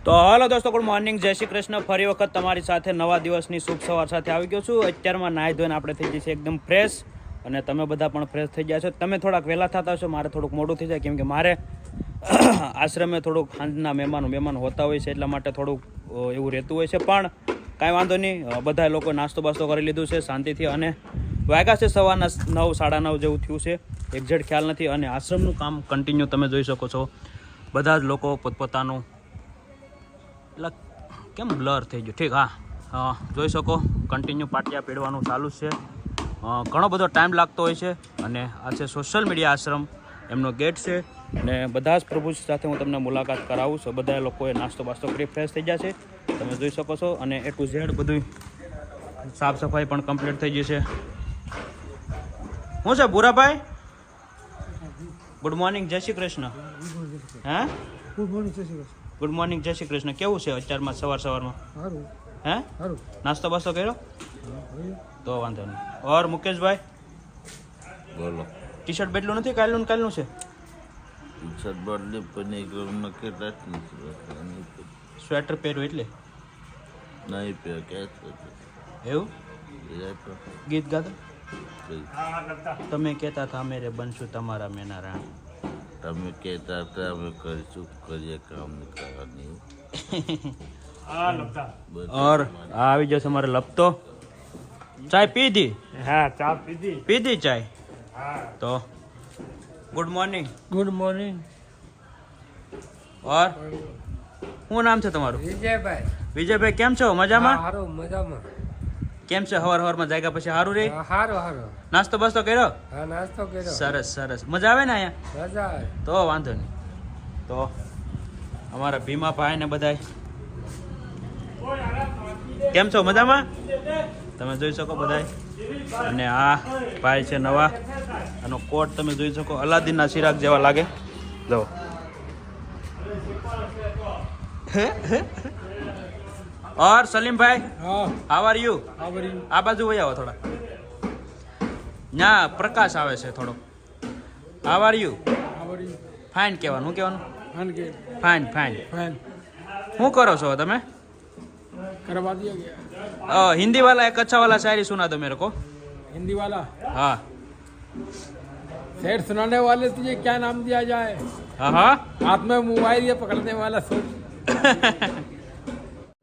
તો હાલો દોસ્તો, good morning, જય શ્રી કૃષ્ણ. ફરી વખત તમારી સાથે નવા દિવસની શુભ સવાર સાથે આવી ગયો છું. અત્યારમાં નાહી ધોઈને આપણે થઈ જઈએ એકદમ ફ્રેશ, અને તમે બધા પણ ફ્રેશ થઈ ગયા છો. તમે થોડાક વહેલા થતા હશો, મારે થોડુંક મોડું થઈ જાય, કેમ કે મારે આશ્રમે થોડુંક સાંજના મહેમાન હોતા હોય છે, એટલા માટે થોડુંક એવું રહેતું હોય છે. પણ કાંઈ વાંધો નહીં, બધા લોકો નાસ્તો બાસ્તો કરી લીધું છે શાંતિથી, અને વાગ્યા છે સવારના 9, 9:30 જેવું થયું છે, એક્ઝેક્ટ ખ્યાલ નથી. અને આશ્રમનું કામ કન્ટિન્યુ તમે જોઈ શકો છો, બધા જ લોકો પોતપોતાનું, એટલે કેમ બ્લર થઈ ગયું, ઠીક, હા, જોઈ શકો કન્ટિન્યુ પાટિયા પીડવાનું ચાલુ જ છે. ઘણો બધો ટાઈમ લાગતો હોય છે. અને આ છે સોશિયલ મીડિયા આશ્રમ, એમનો ગેટ છે. અને બધા જ પ્રભુ સાથે હું તમને મુલાકાત કરાવું છું. બધા લોકોએ નાસ્તો બાસ્તો કરી ફ્રેશ થઈ ગયા છે, તમે જોઈ શકો છો. અને A to Z બધું સાફ સફાઈ પણ કમ્પ્લીટ થઈ ગઈ છે. શું છે ભૂરાભાઈ? ગુડ મોર્નિંગ, જય શ્રી કૃષ્ણ. હે, ગુડ મોર્નિંગ, જય શ્રી કૃષ્ણ. ગુડ મોર્નિંગ, જય શ્રી કૃષ્ણ. કેવું છે અત્યારમાં સવારમાં? સારું હે, સારું. નાસ્તો બાસ્તો કર્યો? તો વાંધો નહીં. ઓર મુકેશભાઈ, બોલો. ટી શર્ટ બેટલું નથી? કાલનું છે. ટી-શર્ટ બદલી પણ સ્વેટર પહેર્યું એટલે નહીં પે કે એવું ગીત ગાતા તમે કહેતા હતા મેરે બનશું તમારા મેના રાણ. તમે કહેતા હતા અમે કરીશું, કરીએ કામ કરવાની. ઓર આવી જશે મારે લપતો. ચાય પીધી? હા, ચા પીધી. પીધી ચાય? તો ગુડ મોર્નિંગ. Good morning. ઓર શું નામ છે તમારું? વિજયભાઈ. વિજયભાઈ, કેમ છો? મજામાં? સારું, મજામાં. કેમ છે? હવારમાં જાગ્યા પછી સારું રે? સારું. નાસ્તો બાસ્તો કર્યો? હા, નાસ્તો કર્યો. સરસ. મજા આવે ને અહીંયા? મજા આવે. તો વાંધો નહીં. તો અમારા ભીમા ભાઈ ને બધાય કેમ છો? મજામાં? તમે જોઈ શકો બધાય. અને આ ભાઈ છે નવા, આનો કોટ તમે જોઈ શકો, અલાદીનના ચિરાગ જેવા લાગે. જો ઓર સલીમભાઈ, હા, હાવ આર યુ? આવરી. આ બાજુ વહી આવો થોડા. ના, પ્રકાશ આવે છે થોડો. How are you? આવરી. ફાઇન કહેવાનું. શું કહેવાનું? અનકે ફાઇન. ફેન શું કરો છો તમે? करवा दिया गया. हिंदी वाला एक अच्छा वाला शायरी सुना दो मेरे को. हिंदी वाला हाँ शेर सुनाने वाले तुझे क्या नाम दिया जाए? हाँ. हाथ में मोबाइल ये पकड़ने वाला सोच.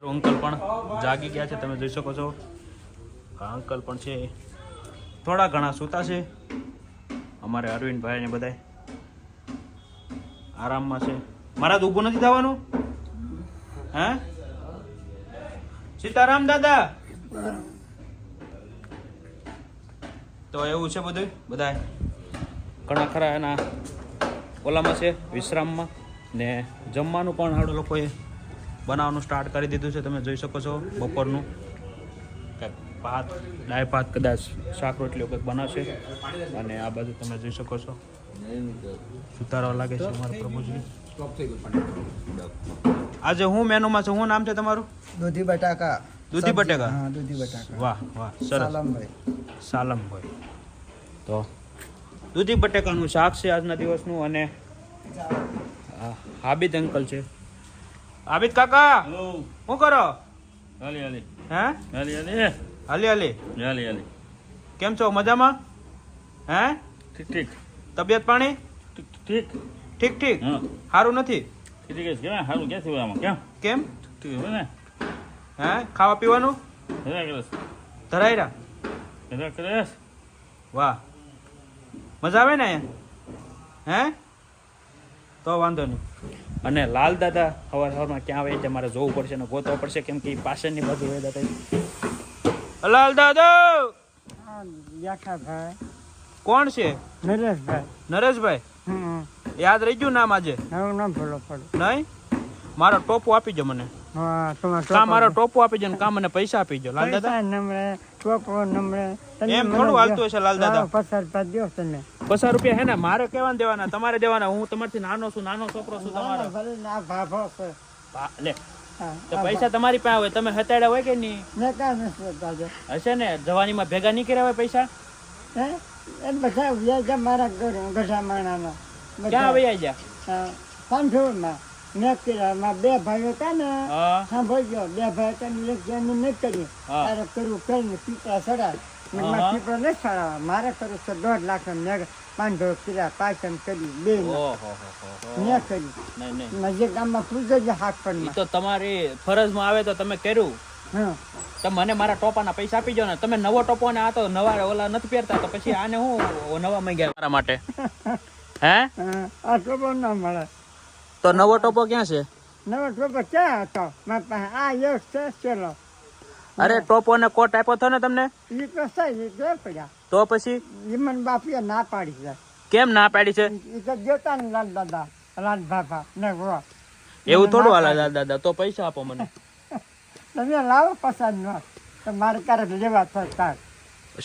અંકલ પણ જાગી ગયા છે, તમે જોઈ શકો છો. આ અંકલ પણ છે, થોડા ઘણા સૂતા છે. અમારે અરવિંદભાઈ ને બધાય આરામમાં છે. મારા ઊભું નથી થવાનું? હે સીતારામ દાદા? તો એવું છે બધું. બધા ઘણા ખરા એના ઓલામાં છે, વિશ્રામમાં. ને જમવાનું પણ હાડો લોકોએ બનાવવાનું સ્ટાર્ટ કરી દીધું છે, તમે જોઈ શકો છો. બપોરનું ભાત, દાળ ભાત, કદાચ શાક રોટલી વખત બનાવશે. અને આ બાજુ તમે જોઈ શકો છો, સુતારવા લાગે છે અમારા પ્રભુજી. આજે હું મેનુમાં છું? શું નામ છે તમારું? દૂધી બટાકા. દૂધી બટાકા? હા, દૂધી બટાકા. વાહ, સરસ. સાલમભાઈ. તો દૂધી બટાકાનું શાક છે આજના દિવસનું. અને હાબિદ અંકલ છે. હાબિદ કાકા, શું કરો? હાલી હે, હાલી. કેમ છો? મજામાં? હે, ઠીક તબિયત પાણી ઠીક? સારું નથી? સારું ક્યાંથી હોય આમાં? કેમ? ઠીક હોય ને? હે, ખાવા પીવાનું ધરાયરા? કરસ. વાહ, મજા આવે ને અહીંયા? હે, તો વાંધો નહીં. અને લાલ દાદા સવારમાં ક્યાં આવે છે મારે જોવું પડશે ને ગોતવા પડશે, કેમ કે પાછળની બાજુ હોય દાદા. લાલ દાદા ભાઈ. કોણ છે? નરેશભાઈ. નરેશભાઈ? યાદ રહી ગયું નામ આજે? નામ ભલો પડે. નહીં, મારો ટોપો આપી જો મને. હા, તમારે કા મારો ટોપો આપી જો ને કા મને પૈસા આપી જો. લાલ દાદા નમળે ટોપો નમળે એમ થોડું હાલતું હશે લાલ દાદા. 50 દો તમે. 50 રૂપિયા હે ને? મારે કેવા દેવાના? તમારે દેવાના. હું તમારથી નાનો છું, નાનો છોકરો છું તમારો. ના ભાભો છે. લે, તો પૈસા તમારી પાસે હોય, તમે હતાડ્યા હોય કે નહીં? મેં કાંઈ નથી બતાવજો. હશે ને, જવાનીમાં ભેગા નહીં કર્યા હોય પૈસા? હે, એ બધા વ્યાજ મારા ગઢા માણાના. ક્યાં વૈયા ગયા? પાંચોમાં. મેં કર્યા મારા બે ભાઈઓ હતા ને હા સાંભળજો બે ભાઈ હતા ને એક જણ નહીં કરી હા. તારે કરવું કરીને પીપળા ચડાવ હા. પીપળા નહીં ચડાવવા મારે કરવું છે 1.5 લાખ મેં પાંડો કર્યા પાછળ કરી બે ઓહો મેં કરી નહીં જે ગામમાં પૂછો છે હાથ ઈ પરમાં તો તમારી ફરજમાં આવે તો તમે કર્યું. હા તમે મને મારા ટોપાના પૈસા આપી જાઓ ને. તમે નવો ટોપો ને આ તો નવા ઓલા નથી પહેરતા તો પછી આને હું નવા માંગ્યા મારા માટે હે? આ ટોપો ના મળે તો નવો ટોપો ક્યાં છે? નવો ટોપો ક્યાં હતો મારા પાસે આ એક છે ચલો અરે ટોપો ને કોટ આપ્યો હતો ને તમને એ તો સહી એ જો પડ્યા તો પછી ઈમન બાપીએ ના પાડી છે કેમ ના પાડી છે? એ તો જોતા ને લાલ દાદા લાલ બાપા ને ગો એવું થોડું હાલે દાદા. તો પૈસા આપો મને. તમે લાવો પસંદ ન તો મારે ક્યારેક લેવા થતા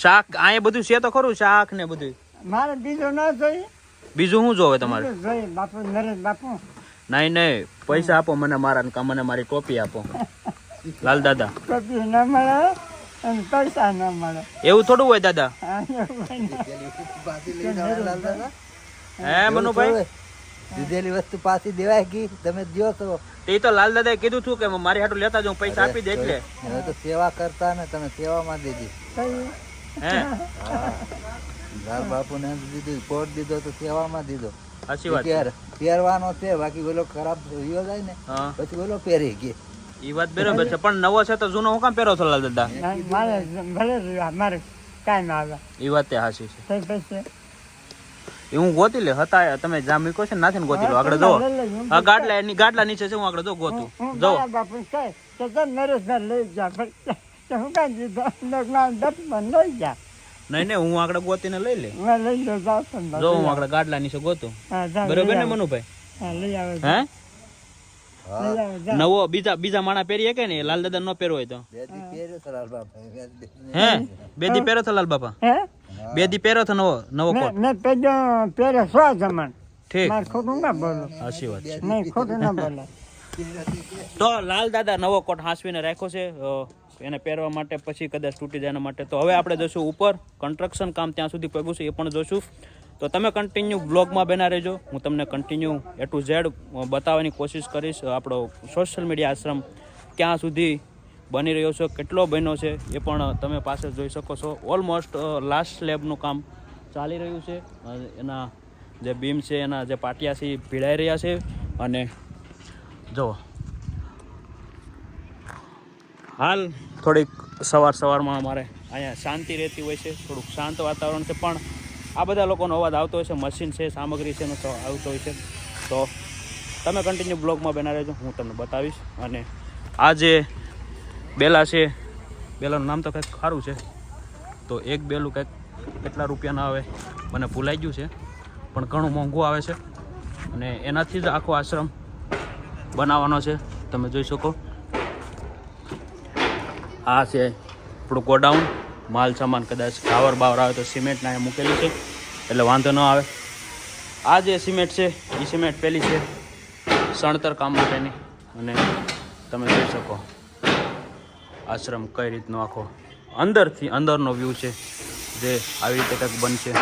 શાક અહીંયા બધું છે તો ખરું શાક ને બધું. મારે બીજું ના જોઈએ બીજું શું જોવે તમારે? બીજું જોઈએ બાપુ નરેશ બાપુ નહીં પૈસા આપો મને મારા મને મારી ટોપી આપો લાલ દાદા. ટોપી ન મળે અને પૈસા ન મળે એવું થોડું હોય દાદા. આ એવું હોય ને. હે મનુભાઈ? દીધેલી વસ્તુ પાછી દેવાય ગઈ તમે દો તો તે તો લાલ દાદાએ કીધું હતું કે મારી હાટું લેતા જાઉં પૈસા આપી દે એટલે. હવે તો સેવા કરતા ને તમે સેવામાં દીધી કઈ હે લાલ બાપુ ને દીધું કોટ દીધો તો સેવામાં દીધો સાચી વાત છે. પહેરવાનો છે બાકી ઓલો ખરાબ થયો જાય ને હા પછી ઓલો પહેરી ગઈ એ વાત બરોબર છે પણ નવો છે તો જૂનો હું કામ પહેરો છો લાલ દાદા? મારે ભલે રહ્યા મારે કાંઈ ના આવે એ વાત તે હાચી છે. થઈ પછી એ હું ગોતી લે હતા તમે જા મૂકો છે ને નાથી ગોતી લો. આગળ જો આ ગાડલા નીચે છે હું આગળ જો ગોતું જો. બાપુ કહે તો તને નરેશ લઈ જા તો હું કાંઈ દીધો દસ પણ લઈ જા નહીં હું આગળ ગોતીને લઈ લે. મેં લઈ લો જાવ પણ જો હું આગળ ગાડલા નીચે ગોતું. હા જા બરોબર ને મનુભાઈ? હા લઈ આવે હે લઈ આવે જા નવો બીજા માણા પહેરી કે ને લાલ દાદા નો પહેરવો હોય તો પહેર્યો તો લાલ બાપા હે બે દી પહેરો તો લાલ બાપા હે બે દી પહેરો તો નવો કોટ. મેં પહેર્યો 100 જમણ ઠીક મારે ખોટું ના બોલો સાચી વાત છે. નહીં ખોટું ના બોલે તો લાલ દાદા નવો કોટ હાંસવીને રાખ્યો છે એને પહેરવા માટે પછી કદાચ તૂટી જાય એના માટે. તો હવે આપણે જશું ઉપર કન્સ્ટ્રક્શન કામ ત્યાં સુધી પહોંચ્યું છે એ પણ જોશું. તો તમે કન્ટિન્યુ બ્લોગમાં બના રહેજો. હું તમને કન્ટિન્યુ A to Z બતાવવાની કોશિશ કરીશ. આપણો સોશિયલ મીડિયા આશ્રમ ક્યાં સુધી બની રહ્યો છે કેટલો બન્યો છે એ પણ તમે પાસે જોઈ શકો છો. ઓલમોસ્ટ લાસ્ટ સ્લેબનું કામ ચાલી રહ્યું છે. એના જે બીમ છે એના જે પાટિયા છે એ ભીડાઈ રહ્યા છે. અને જુઓ હાલ થોડીક સવારમાં અમારે અહીંયા શાંતિ રહેતી હોય છે. થોડુંક શાંત વાતાવરણ છે પણ આ બધા લોકોનો અવાજ આવતો હોય છે. મશીન છે સામગ્રી છે એનો આવતો હોય છે. તો તમે કન્ટિન્યુ બ્લોગમાં બના રહેજો. હું તમને બતાવીશ. અને આ જે બેલા છે બેલાનું નામ તો કંઈક સારું છે. તો એક બેલું કંઈક કેટલા રૂપિયાના આવે મને ભૂલાઈ ગયું છે પણ ઘણું મોંઘું આવે છે. અને એનાથી જ આખો આશ્રમ બનાવવાનો છે. તમે જોઈ શકો આ છે આપણું ગોડાઉન. માલ સામાન કદાચ કાવર બાવર આવે તો સિમેન્ટના અહીંયા મૂકેલી છે એટલે વાંધો ન આવે. આ જે સિમેન્ટ છે એ સિમેન્ટ પેલી છે સણતર કામ માટેની. અને તમે જોઈ શકો આશ્રમ કઈ રીતનો આખો અંદરનો વ્યૂ છે જે આવી રીતે કંઈક બનશે.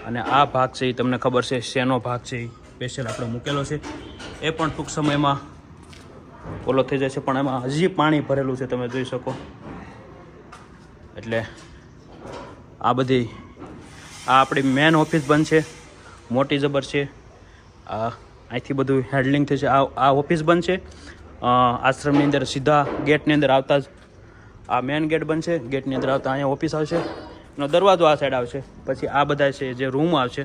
અને આ ભાગ છે એ તમને ખબર છે શેનો ભાગ છે એ સ્પેશિયલ આપણે મૂકેલો છે. એ પણ ટૂંક સમયમાં ઓલો થઈ જશે પણ એમાં હજી પાણી ભરેલું છે તમે જોઈ શકો. એટલે આ બધી આ આપણી મેન ઓફિસ બનશે મોટી જબર છે. આ અહીંથી બધું હેન્ડલિંગ થશે. આ ઓફિસ બનશે આશ્રમની અંદર. સીધા ગેટની અંદર આવતા જ આ મેન ગેટ બનશે. ગેટની અંદર આવતા અહીંયા ઓફિસ આવશે. એનો દરવાજો આ સાઈડ આવશે. પછી આ બધા છે જે રૂમ આવશે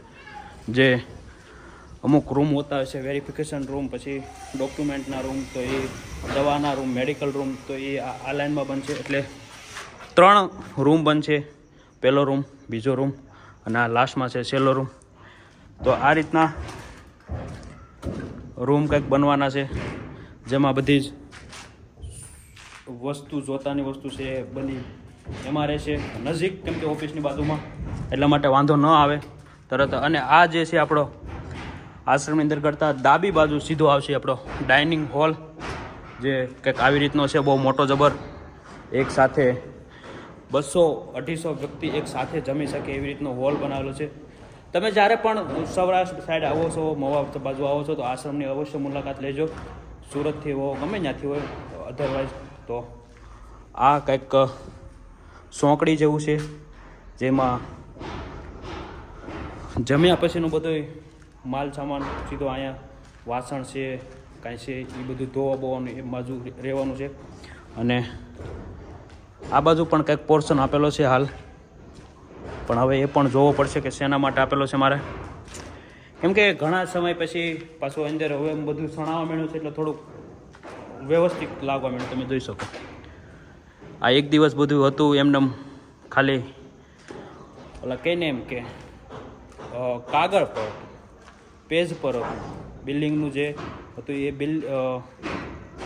જે અમુક રૂમ હોતા હોય છે વેરિફિકેશન રૂમ પછી ડોક્યુમેન્ટના રૂમ તો એ દવાના રૂમ મેડિકલ રૂમ તો એ આ લાઇનમાં બનશે. એટલે 3 રૂમ બનશે. પહેલો રૂમ બીજો રૂમ અને આ લાસ્ટમાં છે છેલ્લો રૂમ. તો આ રીતના રૂમ કંઈક બનવાના છે જેમાં બધી જ વસ્તુ જોતાની વસ્તુ છે એ બધી એમાં રહેશે. નજીક કેમ કે ઓફિસની બાજુમાં એટલા માટે વાંધો ન આવે તરત. અને આ જે છે આપણો આશ્રમની અંદર કરતાં ડાબી બાજુ સીધો આવશે આપણો ડાઇનિંગ હોલ જે કંઈક આવી રીતનો છે બહુ મોટો જબર. એક સાથે 200-250 વ્યક્તિ એક સાથે જમી શકે એવી રીતનો હોલ બનાવેલો છે. તમે જ્યારે પણ સૌરાષ્ટ્ર સાઈડ આવો છો, મવા બાજુ આવો છો તો આશ્રમની અવશ્ય મુલાકાત લેજો. સુરતથી હો ગમે ત્યાંથી હોય, અધરવાઇઝ તો આ કંઈક સોંકડી જેવું છે, જેમાં જમ્યા પછીનું બધું માલ સામાન સીધો અહીંયા વાસણ છે કાંઈ છે એ બધું ધોવા બોવાનું એ બાજુ રહેવાનું છે. અને આ બાજુ પણ કંઈક પોર્શન આપેલો છે હાલ, પણ હવે એ પણ જોવો પડશે કે શેના માટે આપેલો છે મારે, કેમ કે ઘણા સમય પછી પાછું અંદર હવે બધું સણાવવા માંડ્યું છે એટલે થોડુંક વ્યવસ્થિત લાગવા માંડ્યું. તમે જોઈ શકો આ એક દિવસ બધું હતું એમને ખાલી ઓલા કહીને એમ કે કાગળ પર પેજ પર હતું બિલ્ડિંગનું જે હતું એ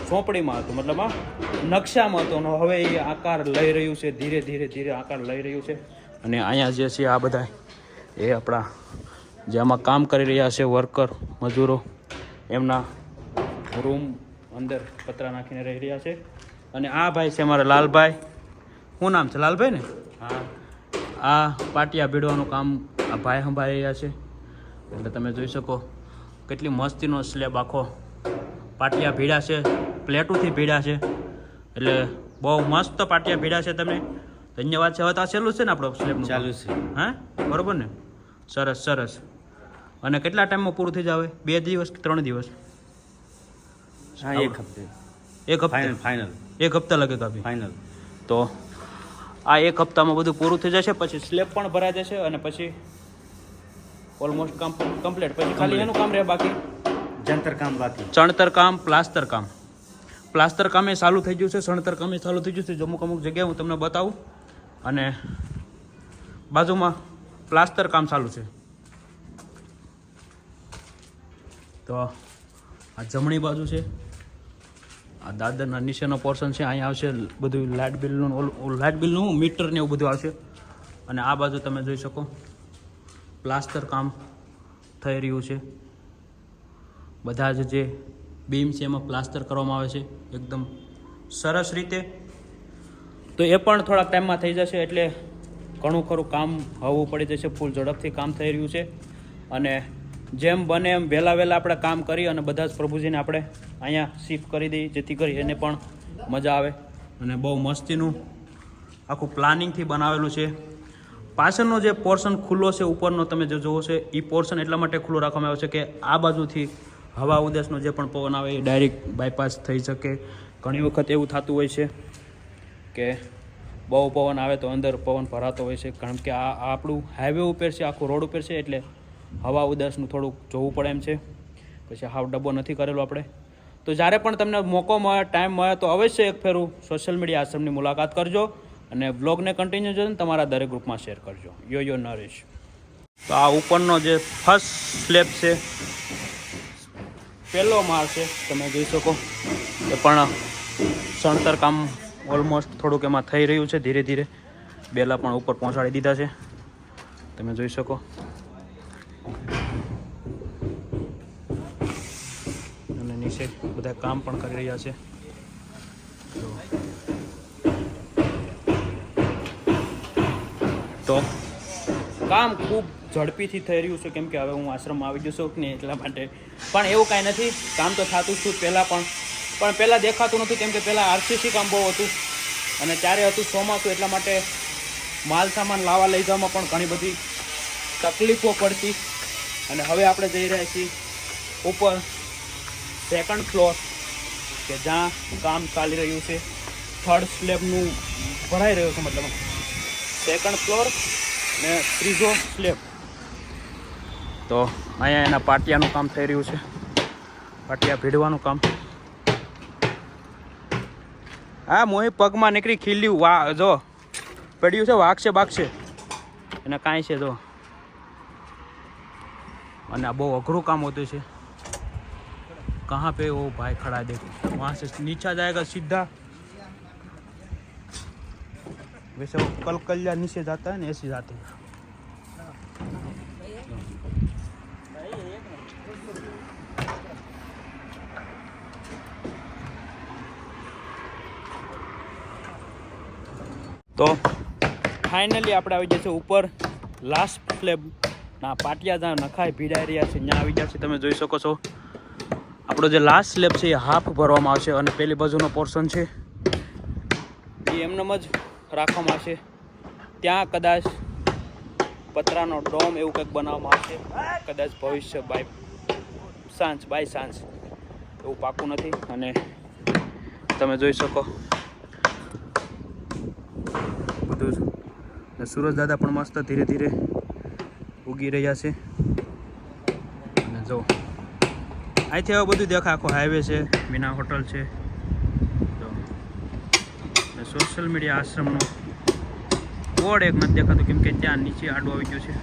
ચોપડીમાં હતું, મતલબ આ નકશામાં હતું, અને હવે એ આકાર લઈ રહ્યું છે, ધીરે ધીરે ધીરે આકાર લઈ રહ્યું છે. અને અહીંયા જે છે આ બધા એ આપણા જે આમાં કામ કરી રહ્યા છે વર્કર મજૂરો, એમના રૂમ અંદર પતરા નાખીને રહી રહ્યા છે. અને આ ભાઈ છે મારા લાલભાઈ. શું નામ છે લાલભાઈ ને? હા. આ પાટિયા ભીડવાનું કામ આ ભાઈ સંભાળી રહ્યા છે. એટલે તમે જોઈ શકો કેટલી મસ્તીનો સ્લેબ આખો પાટિયા ભીડા છે, પ્લેટોથી ભીડા છે, એટલે બહુ મસ્ત પાટિયા ભીડા છે. તમને ધન્યવાદ છે. હવે તો આ છેલ્લું છે ને આપણો સ્લેબનું ચાલુ છે? હા, બરોબર ને? સરસ સરસ. અને કેટલા ટાઈમમાં પૂરું થઈ જાવે? 2 દિવસ કે 3 દિવસ? हाँ एक हफ्ते એક હપ્તા फाइनल એક હપ્તા લગે કાપી फाइनल તો આ એક હપ્તામાં બધું પૂરું થઈ જશે, પછી સ્લેબ પણ ભરાઈ જશે અને પછી ઓલમોસ્ટ કામ કમ્પ્લીટ. પછી ખાલી એનું કામ રહે બાકી, जंतर काम बाकी ચણતર કામ, પ્લાસ્ટર કામ. પ્લાસ્ટર કામે ચાલુ થઈ ગયું છે, ચણતર કામે ચાલુ થઈ ગયું છે. અમુક અમુક જગ્યાએ હું તમને બતાવું. અને બાજુમાં પ્લાસ્ટર કામ ચાલુ છે. તો આ જમણી બાજુ છે, આ દાદરના નીચેનો પોર્શન છે. અહીંયા આવશે બધું લાઇટ બિલનું, લાઇટ બિલનું મીટર ને એવું બધું આવશે. અને આ બાજુ તમે જોઈ શકો પ્લાસ્ટર કામ થઈ રહ્યું છે. બધા જ જે બીમ છે એમાં પ્લાસ્ટર કરવામાં આવે છે એકદમ સરસ રીતે. તો એ પણ થોડાક ટાઈમમાં થઈ જશે, એટલે ઘણું ખરું કામ હવું પડી જશે. ફૂલ ઝડપથી કામ થઈ રહ્યું છે. અને જેમ બને એમ વહેલા આપણે કામ કરી અને બધા જ પ્રભુજીને આપણે અહીંયા શિફ્ટ કરી દઈએ, જેથી કરી એને પણ મજા આવે. અને બહુ મસ્તીનું આખું પ્લાનિંગથી બનાવેલું છે. પાછળનો જે પોર્શન ખુલ્લો છે ઉપરનો તમે જે જોવો છે એ પોર્શન એટલા માટે ખુલ્લો રાખવામાં આવ્યો છે કે આ બાજુથી હવા ઉદાસનો જે પણ પવન આવે એ ડાયરેક્ટ બાયપાસ થઈ શકે. ઘણી વખત એવું થતું હોય છે કે બહુ પવન આવે તો અંદર પવન ભરાતો હોય છે, કારણ કે આ આપણું હાઈવે ઉપર છે, આખું રોડ ઉપર છે, એટલે હવા ઉદાસનું થોડુંક જોવું પડે એમ છે. પછી હાવ ડબ્બો નથી કરેલો આપણે. તો જ્યારે પણ તમને મોકો મળે, ટાઈમ મળે તો અવશ્ય એક ફેરું સોશિયલ મીડિયા આશ્રમની મુલાકાત કરજો અને બ્લોગને કન્ટિન્યુ જોઈને તમારા દરેક ગ્રુપમાં શેર કરજો. યો નરેશ. તો આ ઉપરનો જે ફર્સ્ટ સ્લેબ છે, પહેલો માળ છે, તમે જોઈ શકો. એ પણ ચણતર કામ ઓલમોસ્ટ થોડુંક એમાં થઈ રહ્યું છે. ધીરે ધીરે બેલા પણ ઉપર પહોંચાડી દીધા છે, તમે જોઈ શકો. અને નીચે બધા કામ પણ કરી રહ્યા છે. તો કામ ખૂબ ઝડપીથી થઈ રહ્યું છે, કેમ કે હવે હું આશ્રમમાં આવી ગયો છું ને એટલા માટે. પણ એવું કાંઈ નથી, કામ તો થતું જ છું પહેલાં પણ પહેલાં દેખાતું નહોતું, કેમ કે પહેલાં આરસીસી કામ બહુ હતું અને ત્યારે હતું ચોમાસું, એટલા માટે માલ સામાન લાવવા લઈ જવામાં પણ ઘણી બધી તકલીફો પડતી. અને હવે આપણે જઈ રહ્યા છીએ ઉપર 2nd ફ્લોર, કે જ્યાં કામ ચાલી રહ્યું છે. 3rd સ્લેબનું ભરાઈ રહ્યું છે, મતલબ 2nd ફ્લોર ને 3જો સ્લેબ. તો અહીંયા એના પાટિયાનું કામ થઈ રહ્યું છે, પાટિયા ભીડવાનું કામ. હા, મોહી પગમાં નીકળી ખીલ્યું, વા જો પડ્યું છે, વાગશે બાગશે એને કાંઈ છે જો. અને આ બહુ અઘરું કામ હોતું છે. कहाँ पे वो भाई खड़ा है, देखो वहाँ से नीचा जाएगा सीधा, वैसे वो कलकलिया नीचे जाता है ना, ऐसे जाते हैं. તો ફાઇનલી આપણે આવી જશે ઉપર લાસ્ટ સ્લેબ ના પાટિયા જ્યાં નખાય ભીડાઈ રહ્યા છે ત્યાં આવી ગયા છે. તમે જોઈ શકો છો આપણો જે લાસ્ટ સ્લેબ છે એ હાફ ભરવામાં આવશે અને પેલી બાજુનો પોર્શન છે એ એમનેમ જ રાખવામાં આવશે. ત્યાં કદાચ પતરાનો ડોમ એવું કંઈક બનાવવામાં આવશે, કદાચ ભવિષ્ય બાય સાંજ એવું પાકું નથી. અને તમે જોઈ શકો બધું જ. ને સુરજ દાદા પણ મસ્ત ધીરે ધીરે ઉગી રહ્યા છે. અને જો અહીંથી હવે બધું દેખાય, આખો હાઈવે છે, મીના હોટલ છે. જો ને સોશિયલ મીડિયા આશ્રમનો બોર્ડ એક નથી દેખાતું કેમ કે ત્યાં નીચે આડું આવી ગયું છે.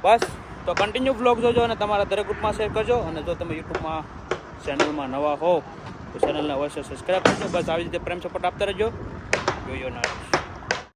બસ તો કન્ટિન્યુ બ્લોગ જોજો અને તમારા દરેક ગ્રુપમાં શેર કરજો. અને જો તમે યુટ્યુબમાં ચેનલમાં નવા હો તો ચેનલને અવશ્ય સબસ્ક્રાઈબ કરજો. બસ આવી રીતે પ્રેમ સપોર્ટ આપતા રહેજો. જોયો ના